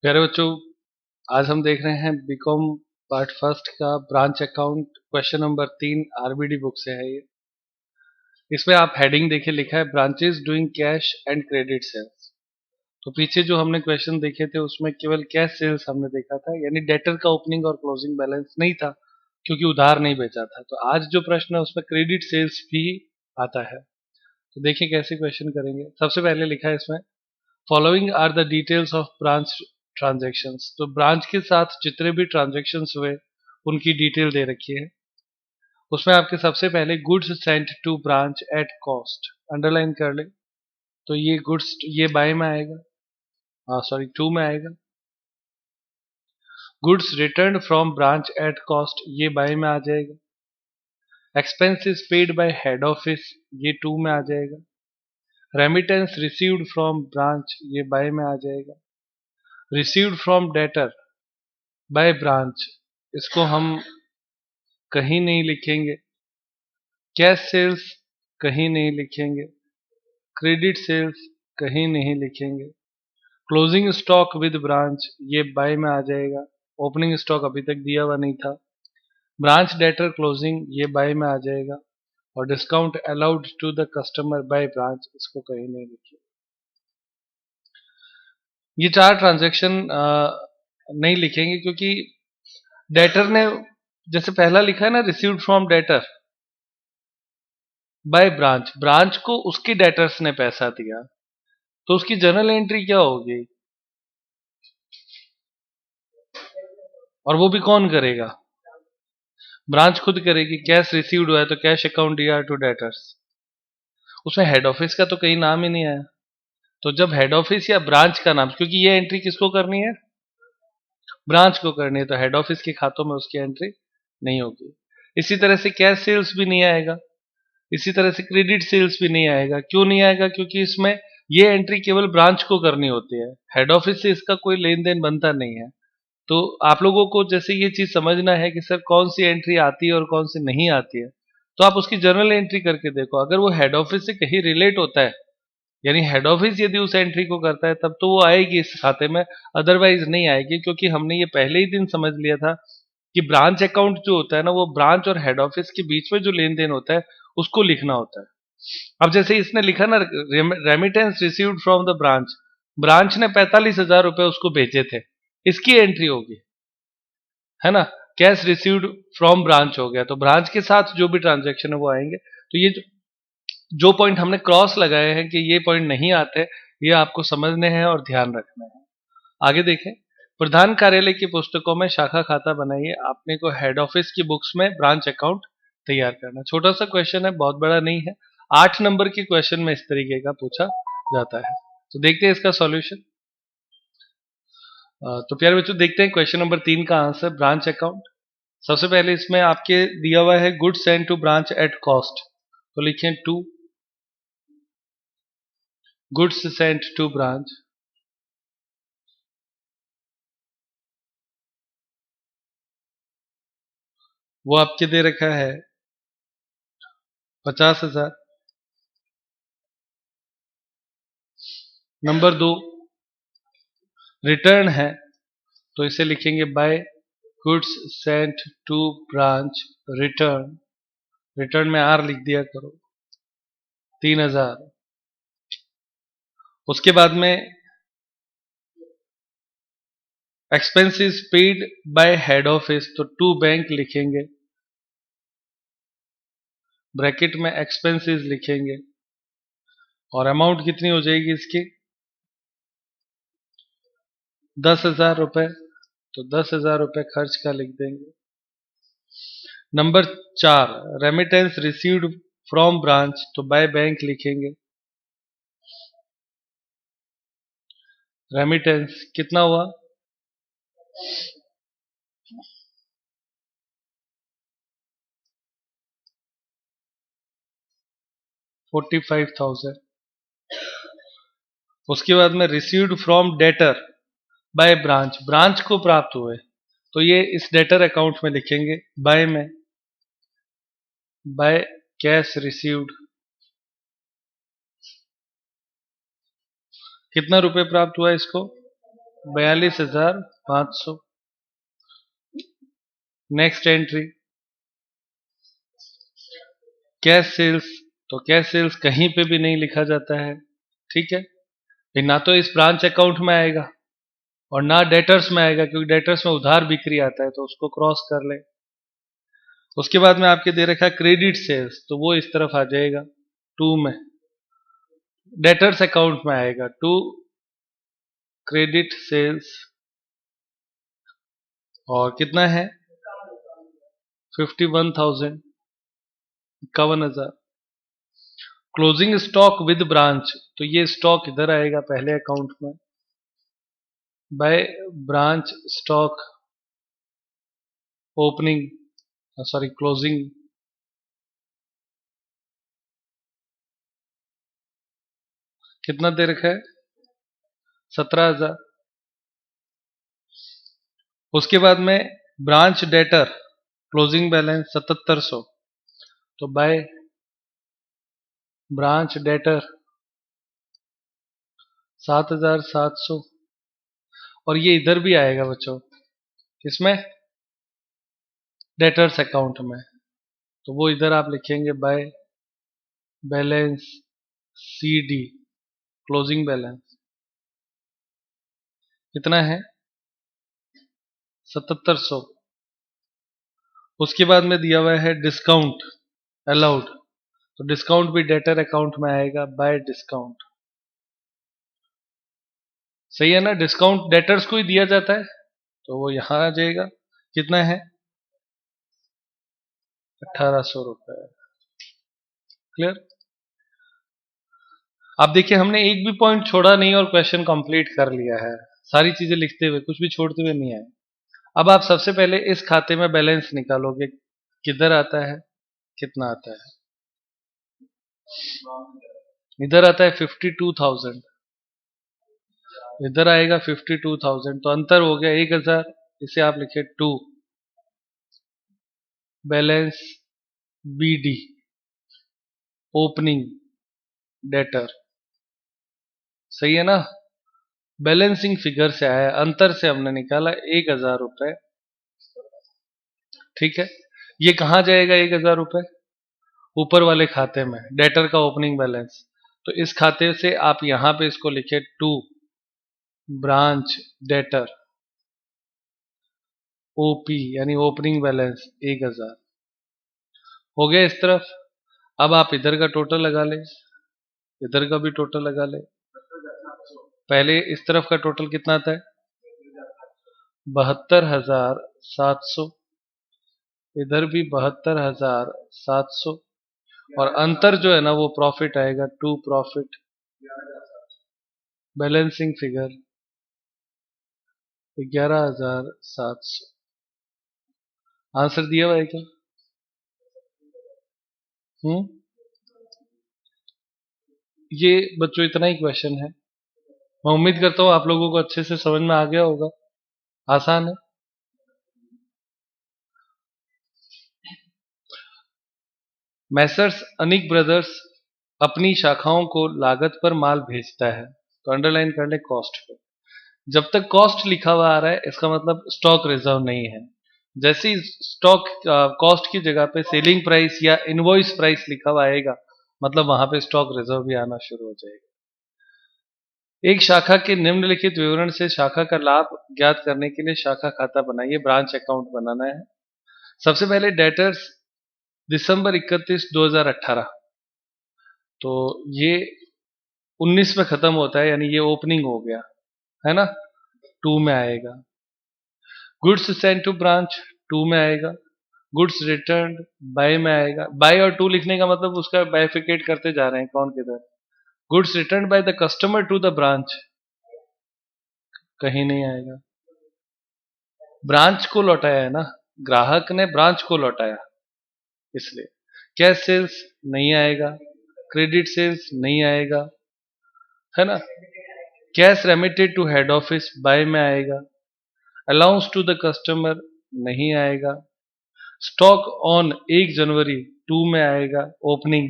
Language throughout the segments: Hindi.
प्यारे बच्चों, आज हम देख रहे हैं बीकॉम पार्ट फर्स्ट का branch account question number 3 RBD book से है ये। इसमें आप हेडिंग देखिए, लिखा है branches doing cash and credit sales. तो पीछे जो हमने क्वेश्चन देखे थे उसमें केवल कैश सेल्स हमने देखा था, यानी डेटर का ओपनिंग और क्लोजिंग बैलेंस नहीं था क्योंकि उधार नहीं बेचा था। तो आज जो प्रश्न है उसमें क्रेडिट सेल्स भी आता है। तो देखिए कैसे क्वेश्चन करेंगे। सबसे पहले लिखा है इसमें, following are the details of branch transactions. तो ब्रांच के साथ जितने भी ट्रांजैक्शंस हुए उनकी डिटेल दे रखी है। उसमें आपके सबसे पहले goods sent to branch at cost, underline कर ले। तो ये गुड्स ये बाय में आएगा, सॉरी टू में आएगा। Goods return from branch at cost ये बाय में आ जाएगा। Expenses paid by head office ये टू में आ जाएगा। रेमिटेंस रिसीव्ड फ्रॉम ब्रांच ये बाय में आ जाएगा। Received from debtor bye branch इसको हम कहीं नहीं लिखेंगे। कैश सेल्स कहीं नहीं लिखेंगे। क्रेडिट सेल्स कहीं नहीं लिखेंगे। क्लोजिंग स्टॉक विद ब्रांच ये बाय में आ जाएगा। ओपनिंग स्टॉक अभी तक दिया हुआ नहीं था। ब्रांच डेटर क्लोजिंग ये बाय में आ जाएगा। और discount allowed to the customer by branch इसको कहीं नहीं लिखेंगे। ये चार ट्रांजैक्शन नहीं लिखेंगे क्योंकि डेटर ने जैसे पहला लिखा है ना, received from debtor by branch, branch को उसकी डेटर्स ने पैसा दिया, तो उसकी जर्नल एंट्री क्या होगी? और वो भी कौन करेगा? ब्रांच खुद करेगी। कैश रिसीव्ड हुआ है तो cash account DR to debtors. उसमें हेड ऑफिस का तो कहीं नाम ही नहीं आया। तो जब हेड ऑफिस या ब्रांच का नाम, क्योंकि ये एंट्री किसको करनी है? ब्रांच को करनी है, तो हेड ऑफिस के खातों में उसकी एंट्री नहीं होगी। इसी तरह से कैश सेल्स भी नहीं आएगा। इसी तरह से क्रेडिट सेल्स भी नहीं आएगा। क्यों नहीं आएगा? क्योंकि इसमें ये एंट्री केवल ब्रांच को करनी होती है, हेड ऑफिस से इसका कोई लेन देन बनता नहीं है। तो आप लोगों को जैसे ये चीज समझना है कि सर कौन सी एंट्री आती है और कौन सी नहीं आती है, तो आप उसकी जर्नल एंट्री करके देखो। अगर वो हेड ऑफिस से कहीं रिलेट होता है, यानी हेड ऑफिस यदि उस एंट्री को करता है, तब तो वो आएगी इस खाते में, अदरवाइज नहीं आएगी। क्योंकि हमने ये पहले ही दिन समझ लिया था कि ब्रांच अकाउंट जो होता है ना, वो ब्रांच और हेड ऑफिस के बीच में जो लेन देन होता है उसको लिखना होता है। अब जैसे इसने लिखा ना, remittance received from the branch, branch ने 45,000 रुपए उसको भेजे थे, इसकी एंट्री होगी, है ना। कैश रिसीव्ड फ्रॉम ब्रांच हो गया, तो ब्रांच के साथ जो भी ट्रांजेक्शन है वो आएंगे। तो ये जो पॉइंट हमने क्रॉस लगाए हैं कि ये पॉइंट नहीं आते, ये आपको समझने हैं और ध्यान रखना है। आगे देखें, प्रधान कार्यालय की पुस्तकों में शाखा खाता बनाइए। आपने को हेड ऑफिस की बुक्स में ब्रांच अकाउंट तैयार करना। छोटा सा क्वेश्चन है, बहुत बड़ा नहीं है। 8 नंबर के क्वेश्चन में इस तरीके का पूछा जाता है। तो देखते हैं इसका सॉल्यूशन। तो प्यारे बच्चों, देखते हैं क्वेश्चन नंबर 3 का आंसर, ब्रांच अकाउंट। सबसे पहले इसमें आपके दिया हुआ है goods sent to branch at cost, तो लिखें to goods sent to branch. वो आपके दे रखा है 50,000। नंबर 2 रिटर्न है, तो इसे लिखेंगे by goods sent to branch return. Return में आर लिख दिया करो, 3,000। उसके बाद में expenses paid by head office, तो टू बैंक लिखेंगे, ब्रैकेट में एक्सपेंसेस लिखेंगे, और अमाउंट कितनी हो जाएगी इसकी? 10,000 रुपए, तो 10,000 रुपए खर्च का लिख देंगे। Number 4 remittance received from branch, तो बाय बैंक लिखेंगे। रेमिटेंस कितना हुआ? 45,000। उसके बाद में received from debtor by branch, branch को प्राप्त हुए, तो ये इस डेटर अकाउंट में लिखेंगे, बाय में बाय कैश रिसीव्ड। कितना रुपए प्राप्त हुआ इसको? 42,500। नेक्स्ट एंट्री कैश सेल्स, तो कैश सेल्स कहीं पे भी नहीं लिखा जाता है, ठीक है। फिर ना तो इस ब्रांच अकाउंट में आएगा और ना डेटर्स में आएगा, क्योंकि डेटर्स में उधार बिक्री आता है, तो उसको क्रॉस कर ले। उसके बाद में आपके दे रखा है क्रेडिट सेल्स, तो वो इस तरफ आ जाएगा टू में, डेटर्स अकाउंट में आएगा टू क्रेडिट सेल्स। और कितना है 51,000, 51,000। क्लोजिंग स्टॉक विद ब्रांच, तो ये स्टॉक इधर आएगा पहले अकाउंट में, by branch stock opening, sorry closing, कितना दे रखा है 17,000। उसके बाद में ब्रांच डेटर क्लोजिंग बैलेंस 7700, तो बाय ब्रांच डेटर 7,700। और ये इधर भी आएगा बच्चों, किसमें, डेटर्स अकाउंट में, तो वो इधर आप लिखेंगे by balance CD closing balance, कितना है 7700। उसके बाद में दिया हुआ है डिस्काउंट अलाउड, तो डिस्काउंट भी डेटर अकाउंट में आएगा बाय डिस्काउंट, सही है ना। डिस्काउंट डेटर्स को ही दिया जाता है, तो वो यहां आ जाएगा, कितना है 1,800 रुपए। क्लियर। आप देखिए हमने एक भी पॉइंट छोड़ा नहीं और क्वेश्चन कंप्लीट कर लिया है, सारी चीजें लिखते हुए, कुछ भी छोड़ते हुए नहीं आए। अब आप सबसे पहले इस खाते में बैलेंस निकालोगे, किधर आता है, कितना आता है, इधर आता है 52,000, इधर आएगा 52,000, तो अंतर हो गया 1,000, इसे आप लिखे to balance BD opening debtor, सही है ना। बैलेंसिंग फिगर से आया, अंतर से हमने निकाला 1,000 रुपए, ठीक है। ये कहां जाएगा 1,000 रुपए, ऊपर वाले खाते में, डेटर का ओपनिंग बैलेंस, तो इस खाते से आप यहां पे इसको लिखे टू ब्रांच डेटर OP यानी ओपनिंग बैलेंस 1,000 हो गया इस तरफ। अब आप इधर का टोटल लगा ले, इधर का भी टोटल लगा ले। पहले इस तरफ का टोटल कितना आता है 72,700, इधर भी 72,700, और अंतर जो है ना वो प्रॉफिट आएगा to profit balancing figure 11,700। Answer दिया हुआ है क्या? हम्म, ये बच्चों इतना ही क्वेश्चन है। मैं उम्मीद करता हूँ आप लोगों को अच्छे से समझ में आ गया होगा, आसान है। मैसर्स अनिक ब्रदर्स अपनी शाखाओं को लागत पर माल भेजता है, तो अंडरलाइन कर ले कॉस्ट पे। जब तक कॉस्ट लिखा हुआ आ रहा है इसका मतलब स्टॉक रिजर्व नहीं है। जैसे ही स्टॉक कॉस्ट की जगह पे सेलिंग प्राइस या इनवॉइस प्राइस लिखा हुआ आएगा, मतलब वहां पे स्टॉक रिजर्व भी आना शुरू हो जाएगा। एक शाखा के निम्नलिखित विवरण से शाखा का लाभ ज्ञात करने के लिए शाखा खाता बनाइए, ब्रांच अकाउंट बनाना है। सबसे पहले डेटर्स दिसंबर 31 2018, तो ये 19 में खत्म होता है, यानी ये ओपनिंग हो गया है ना, टू में आएगा। Goods sent to branch to में आएगा। गुड्स रिटर्न बाय में आएगा। बाय और टू लिखने का मतलब उसका बाइफिकेट करते जा रहे हैं कौन किधर। Goods return by the customer to the branch कहीं नहीं आएगा, ब्रांच को लौटाया है ना, ग्राहक ने ब्रांच को लौटाया इसलिए। कैश सेल्स नहीं आएगा, क्रेडिट सेल्स नहीं आएगा, है ना। Cash remitted to head office by में आएगा। अलाउंस टू द कस्टमर नहीं आएगा। स्टॉक ऑन 1 जनवरी टू में आएगा ओपनिंग।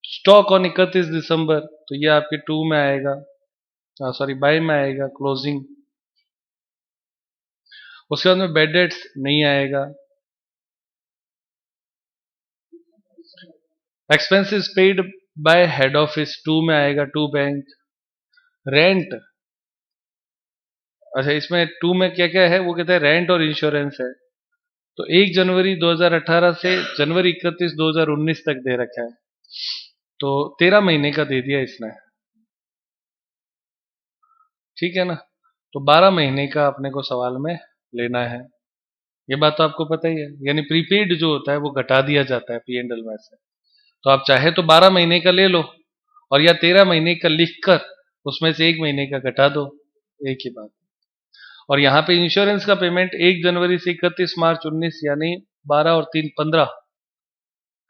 स्टॉक ऑन 31 दिसंबर, तो ये आपके टू में आएगा। सॉरी बाय में आएगा क्लोजिंग। उसके बाद में बैड डेट्स नहीं आएगा। Expenses paid by head office to में आएगा, टू बैंक। रेंट, अच्छा इसमें टू में क्या क्या है, वो कहते हैं रेंट और इंश्योरेंस है। तो 1 जनवरी 2018 से जनवरी 31 2019 तक दे रखा है, तो 13 महीने का दे दिया इसने, ठीक है ना। तो 12 महीने का अपने को सवाल में लेना है, ये बात तो आपको पता ही है। यानी प्रीपेड जो होता है वो घटा दिया जाता है P&L में से। तो आप चाहे तो 12 महीने का ले लो, और या 13 महीने का लिखकर उसमें से 1 महीने का घटा दो, एक ही बात। और यहाँ पे इंश्योरेंस का पेमेंट 1 जनवरी से 31 मार्च 19, यानी 12 और 3 15,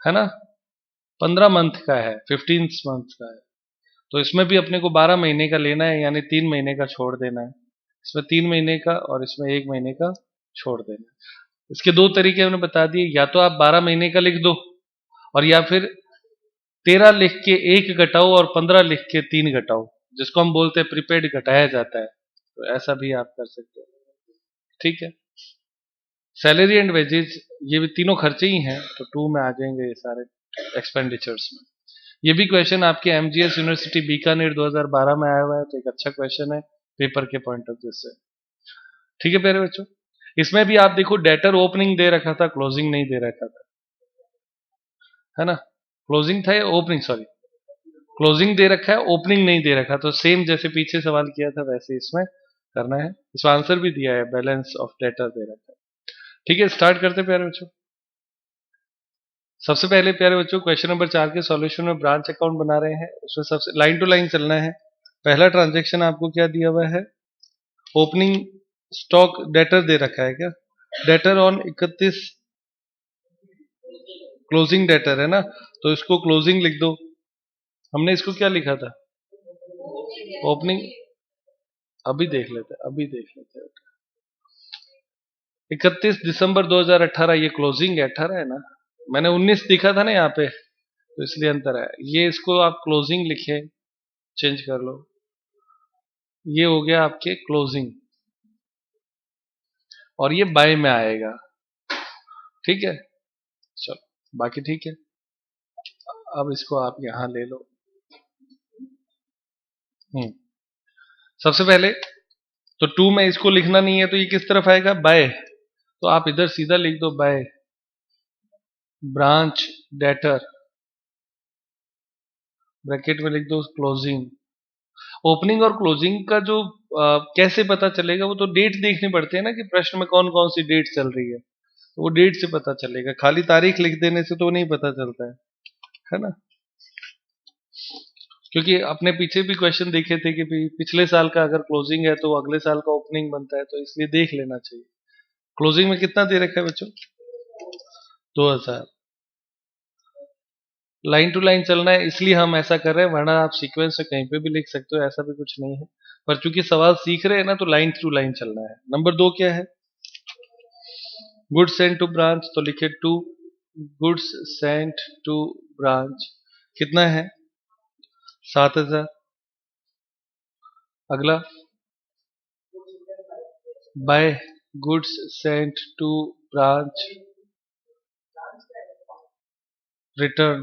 है ना, 15 मंथ का है, 15 मंथ का है। तो इसमें भी अपने को 12 महीने का लेना है, यानी 3 महीने का छोड़ देना है। इसमें 3 महीने का और इसमें 1 महीने का छोड़ देना है। इसके दो तरीके हमने बता दिए, या तो आप 12 महीने का लिख दो, और या फिर 13 लिख के 1 घटाओ और 15 लिख के 3 घटाओ, जिसको हम बोलते हैं प्रीपेड घटाया जाता है। तो ऐसा भी आप कर सकते हो, ठीक है। सैलरी एंड वेजेस, ये भी तीनों खर्चे ही हैं, तो टू में आ जाएंगे ये सारे एक्सपेंडिचर्स में। ये भी क्वेश्चन आपके MGS यूनिवर्सिटी बीकानेर 2012 में आया हुआ है, तो एक अच्छा क्वेश्चन है पेपर के पॉइंट ऑफ व्यू से, ठीक है प्यारे बच्चों। इसमें भी आप देखो डेटर ओपनिंग दे रखा था, क्लोजिंग नहीं दे रखा था, है ना। क्लोजिंग था या ओपनिंग, सॉरी क्लोजिंग दे रखा है, ओपनिंग नहीं दे रखा। तो सेम जैसे पीछे सवाल किया था वैसे इसमें करना है। इसमें आंसर भी दिया है, बैलेंस ऑफ डेटर दे रखा है, ठीक है। स्टार्ट करते प्यारे बच्चों। सबसे पहले प्यारे बच्चों क्वेश्चन नंबर 4 के सॉल्यूशन में ब्रांच अकाउंट बना रहे हैं, उसमें सबसे लाइन टू लाइन चलना है। पहला ट्रांजेक्शन आपको क्या दिया हुआ है, ओपनिंग स्टॉक डेटर दे रखा है क्या, डेटर ऑन 31, क्लोजिंग डेटर है ना, तो इसको क्लोजिंग लिख दो। हमने इसको क्या लिखा था, ओपनिंग, अभी देख लेते हैं, अभी देख लेते हैं। 31 दिसंबर 2018 ये क्लोजिंग है, 18 है ना, मैंने 19 दिखा था ना यहाँ पे, तो इसलिए अंतर है। ये इसको आप क्लोजिंग लिखे, चेंज कर लो, ये हो गया आपके क्लोजिंग, और ये बाय में आएगा, ठीक है। चलो बाकी ठीक है। अब इसको आप यहां ले लो। हम्म सबसे पहले तो टू में इसको लिखना नहीं है, तो ये किस तरफ आएगा, बाय। तो आप इधर सीधा लिख दो बाय ब्रांच डेटर, ब्रैकेट में लिख दो क्लोजिंग। ओपनिंग और क्लोजिंग का जो कैसे पता चलेगा, वो तो डेट देखनी पड़ती है ना, कि प्रश्न में कौन कौन सी डेट चल रही है, तो वो डेट से पता चलेगा, खाली तारीख लिख देने से तो नहीं पता चलता है ना। क्योंकि अपने पीछे भी क्वेश्चन देखे थे कि पिछले साल का अगर क्लोजिंग है तो अगले साल का ओपनिंग बनता है, तो इसलिए देख लेना चाहिए। क्लोजिंग में कितना दे रखा है बच्चों, 2000। लाइन टू लाइन चलना है इसलिए हम ऐसा कर रहे हैं, वरना आप सीक्वेंस से कहीं पे भी लिख सकते हो, ऐसा भी कुछ नहीं है। पर चूंकि सवाल सीख रहे हैं ना, तो लाइन टू लाइन चलना है। नंबर 2 क्या है, गुड्स सेंट टू ब्रांच, तो लिखे to goods sent to branch, कितना है, 7000। अगला by goods sent to branch return,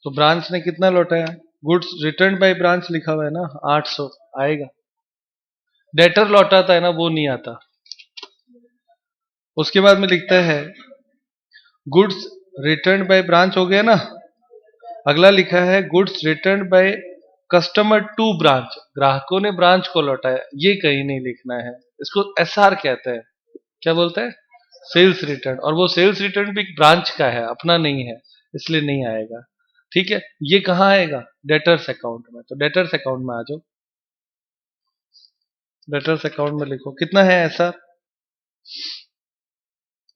तो ब्रांच ने कितना लौटाया, गुड्स रिटर्न बाय ब्रांच लिखा हुआ है ना, 800 आएगा। डेटर लौटाता है ना, वो नहीं आता। उसके बाद में लिखता है गुड्स रिटर्न बाय ब्रांच, हो गया ना। अगला लिखा है goods return by customer to branch, ग्राहकों ने ब्रांच को लौटाया, ये कहीं नहीं लिखना है, इसको SR कहते हैं। क्या बोलते हैं, सेल्स रिटर्न, और वो सेल्स रिटर्न भी ब्रांच का है, अपना नहीं है, इसलिए नहीं आएगा, ठीक है। ये कहाँ आएगा, डेटर्स अकाउंट में, तो डेटर्स अकाउंट में आ जाओ। डेटर्स अकाउंट में लिखो कितना है SR,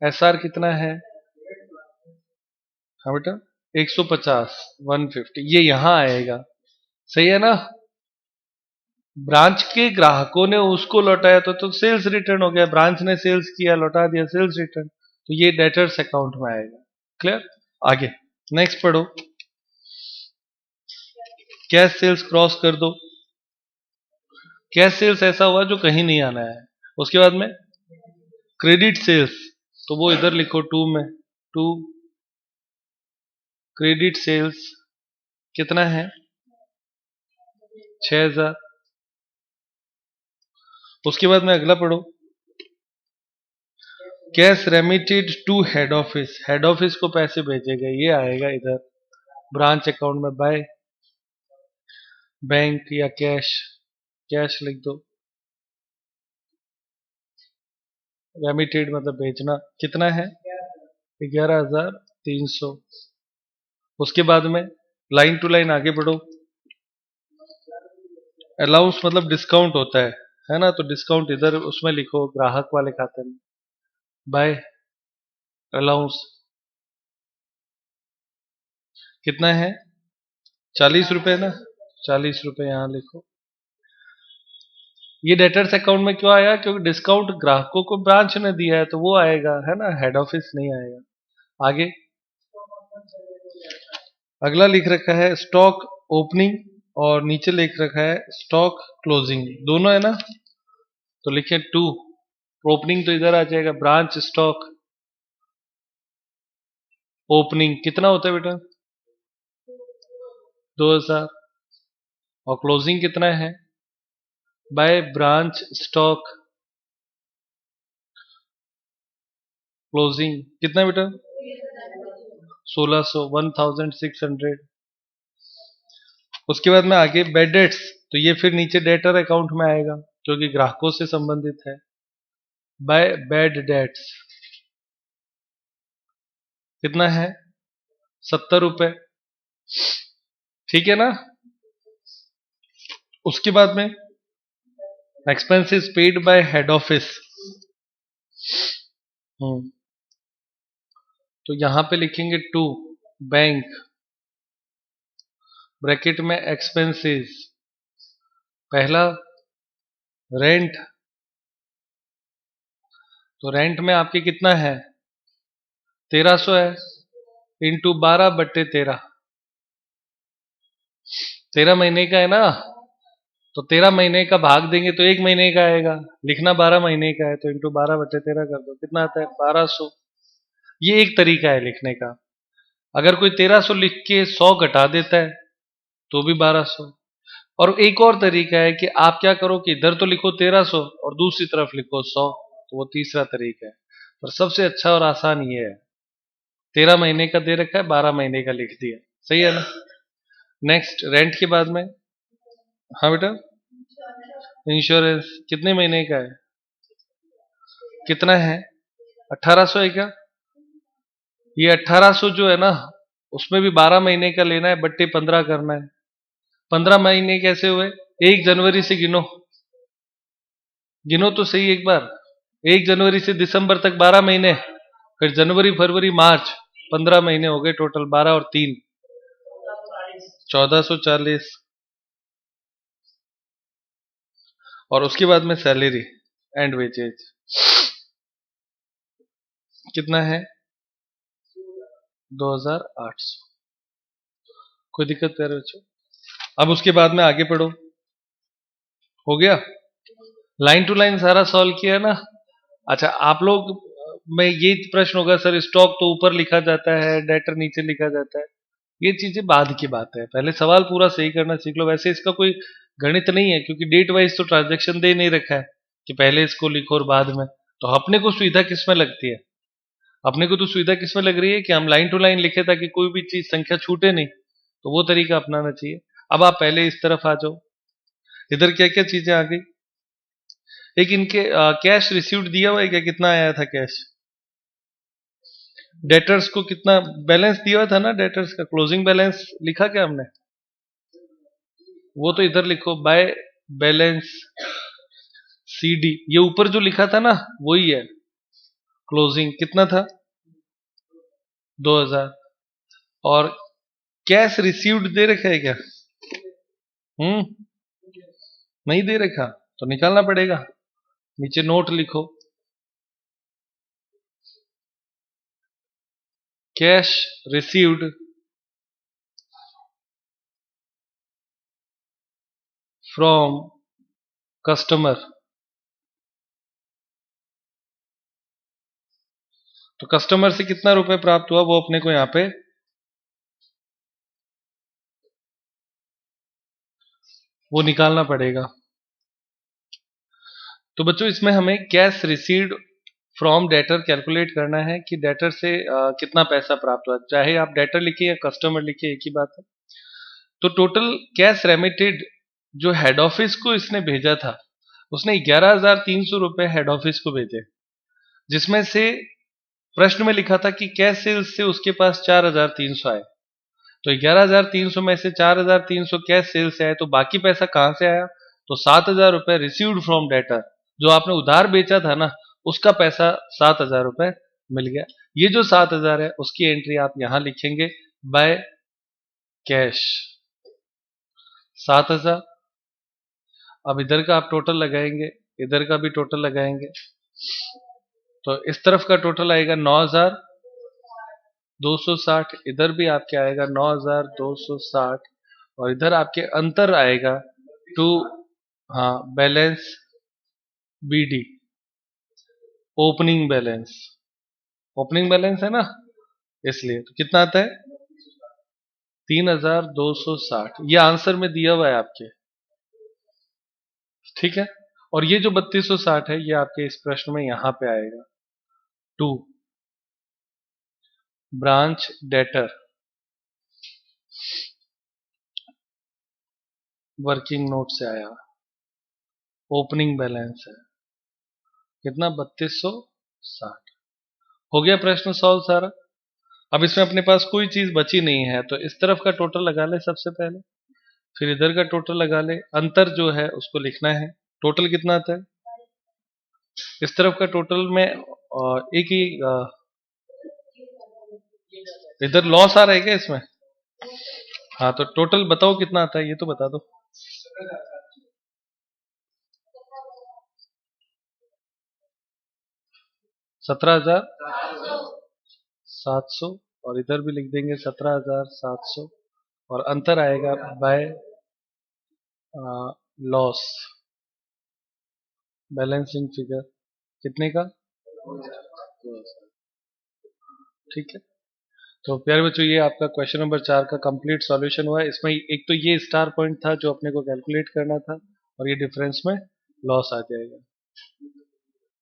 SR कितना है, हाँ बेटा 150, 150, ये यहां आएगा, सही है ना। ब्रांच के ग्राहकों ने उसको लौटाया, तो सेल्स रिटर्न हो गया, ब्रांच ने सेल्स किया लौटा दिया, सेल्स रिटर्न, तो ये डेटर्स अकाउंट में आएगा। क्लियर, आगे नेक्स्ट पढ़ो, कैश सेल्स क्रॉस कर दो, कैश सेल्स ऐसा हुआ जो कहीं नहीं आना है। उसके बाद में क्रेडिट सेल्स, तो वो इधर लिखो टू में, टू क्रेडिट सेल्स कितना है 6000। उसके बाद में अगला पढ़ो, cash remitted to head office, head office को पैसे भेजे गए, ये आएगा इधर ब्रांच अकाउंट में बाय बैंक या कैश, कैश लिख दो, रेमिटेड मतलब भेजना, कितना है 11300। उसके बाद में लाइन टू लाइन आगे बढ़ो, अलाउंस मतलब डिस्काउंट होता है ना, तो डिस्काउंट इधर उसमें लिखो ग्राहक वाले खाते में, बाय अलाउंस कितना है 40 रुपए ना, 40 रुपए यहाँ लिखो। ये डेटर्स अकाउंट में क्यों आया, क्योंकि डिस्काउंट ग्राहकों को ब्रांच ने दिया है तो वो आएगा, है ना, हेड ऑफिस नहीं आएगा। आगे अगला लिख रखा है स्टॉक ओपनिंग और नीचे लिख रखा है स्टॉक क्लोजिंग, दोनों है ना, तो लिखे टू, ओपनिंग तो इधर आ जाएगा ब्रांच स्टॉक ओपनिंग कितना होता है बेटा 2000, और क्लोजिंग कितना है बाय ब्रांच स्टॉक क्लोजिंग कितना बेटा 1600, 1600। उसके बाद में आगे बैड डेट्स, तो ये फिर नीचे डेटर अकाउंट में आएगा क्योंकि ग्राहकों से संबंधित है, बाय बैड डेट्स कितना है 70 रुपए, ठीक है ना। उसके बाद में expenses paid by head office, तो यहां पे लिखेंगे टू बैंक ब्रैकेट में एक्सपेंसेस, पहला रेंट, तो रेंट में आपके कितना है 1300 है, इंटू 12/13, 13 महीने का है ना, तो 13 महीने का भाग देंगे तो 1 महीने का आएगा, लिखना 12 महीने का है तो इंटू 12/13 कर दो, कितना आता है 1200। ये एक तरीका है लिखने का। अगर कोई 1300 लिख के 100 घटा देता है तो भी 1200। और एक और तरीका है कि आप क्या करो कि इधर तो लिखो 1300 और दूसरी तरफ लिखो 100, तो वो तीसरा तरीका है, पर सबसे अच्छा और आसान ये है। 13 महीने का दे रखा है, 12 महीने का लिख दिया, सही है ना। नेक्स्ट रेंट के बाद में, हाँ बेटा इंश्योरेंस कितने महीने का है, कितना है 1800 है क्या, ये 1800 जो है ना उसमें भी 12 महीने का लेना है, बट्टे 15 करना है। 15 महीने कैसे हुए, 1 जनवरी से गिनो, गिनो तो सही एक बार, 1 जनवरी से दिसंबर तक 12 महीने, फिर जनवरी फरवरी मार्च 15 महीने हो गए टोटल, 12 और 3 1440। और उसके बाद में सैलरी एंड वेजेज कितना है 2800। कोई दिक्कत प्यारे बच्चों। अब उसके बाद में आगे पढ़ो, हो गया लाइन टू लाइन सारा सॉल्व किया है ना। अच्छा आप लोग में ये प्रश्न होगा सर स्टॉक तो ऊपर लिखा जाता है डेटर नीचे लिखा जाता है, ये चीजें बाद की बात है, पहले सवाल पूरा सही करना सीख लो। वैसे इसका कोई गणित नहीं है क्योंकि डेट वाइज तो ट्रांजेक्शन दे नहीं रखा है कि पहले इसको लिखो और बाद में, तो अपने को सुविधा किसमें लगती है, अपने को तो सुविधा किसमें लग रही है कि हम लाइन टू लाइन लिखे ताकि कोई भी चीज संख्या छूटे नहीं, तो वो तरीका अपनाना चाहिए। अब आप पहले इस तरफ आ जाओ, इधर क्या क्या चीजें आ गई, एक इनके कैश रिसीव्ड दिया हुआ है क्या, कितना आया था कैश, डेटर्स को कितना बैलेंस दिया हुआ था ना, डेटर्स का क्लोजिंग बैलेंस लिखा क्या हमने, वो तो इधर लिखो बाय बैलेंस सीडी, ये ऊपर जो लिखा था ना वही है, क्लोजिंग कितना था 2000। और कैश रिसीव्ड दे रखा है क्या, नहीं दे रखा तो निकालना पड़ेगा, नीचे नोट लिखो कैश रिसीव्ड फ्रॉम कस्टमर, तो कस्टमर से कितना रुपए प्राप्त हुआ वो अपने को यहाँ पे वो निकालना पड़ेगा। तो बच्चों इसमें हमें cash received from debtor calculate करना है कि डेटर से कितना पैसा प्राप्त हुआ, चाहे आप डेटर लिखिए या कस्टमर लिखिए एक ही बात है। तो टोटल कैश रेमिटेड जो हेड ऑफिस को इसने भेजा था, उसने 11,300 रुपए हेड ऑफिस को भेजे, जिसमें से प्रश्न में लिखा था कि कैश सेल्स से उसके पास 4,300 आए। तो 11,300 में से 4,300 कैश सेल्स से आए, तो बाकी पैसा कहां से आया? तो 7,000 रुपए रिसीव्ड फ्रॉम डेटर, जो आपने उधार बेचा था ना, उसका पैसा 7,000 रुपए मिल गया। ये जो 7,000 है उसकी एंट्री आप यहां लिखेंगे बाय कैश 7,000। अब इधर का आप टोटल लगाएंगे, इधर का भी टोटल लगाएंगे, तो इस तरफ का टोटल आएगा 9,260, इधर भी आपके आएगा 9,260, और इधर आपके अंतर आएगा टू, हाँ, balance BD, opening balance, opening balance है ना, इसलिए तो कितना आता है 3,260। ये आंसर में दिया हुआ है आपके, ठीक है। और ये जो 3,260 है ये आपके इस प्रश्न में यहां पे आएगा। To branch debtor working note से आया, ओपनिंग बैलेंस है कितना 3,260। हो गया प्रश्न सॉल्व सारा। अब इसमें अपने पास कोई चीज बची नहीं है, तो इस तरफ का टोटल लगा ले सबसे पहले, फिर इधर का टोटल लगा ले, अंतर जो है उसको लिखना है, टोटल कितना आता है। इस तरफ का टोटल में एक ही इधर लॉस आ रहा है क्या इसमें? हाँ, तो टोटल बताओ कितना आता है, ये तो बता दो। 17,700, और इधर भी लिख देंगे 17,700, और अंतर आएगा बाय लॉस, बैलेंसिंग फिगर कितने का, ठीक है। तो प्यारे बच्चों ये आपका क्वेश्चन नंबर 4 का कंप्लीट सॉल्यूशन हुआ है। इसमें एक तो ये स्टार पॉइंट था जो अपने को कैलकुलेट करना था, और ये डिफरेंस में लॉस आ जाएगा।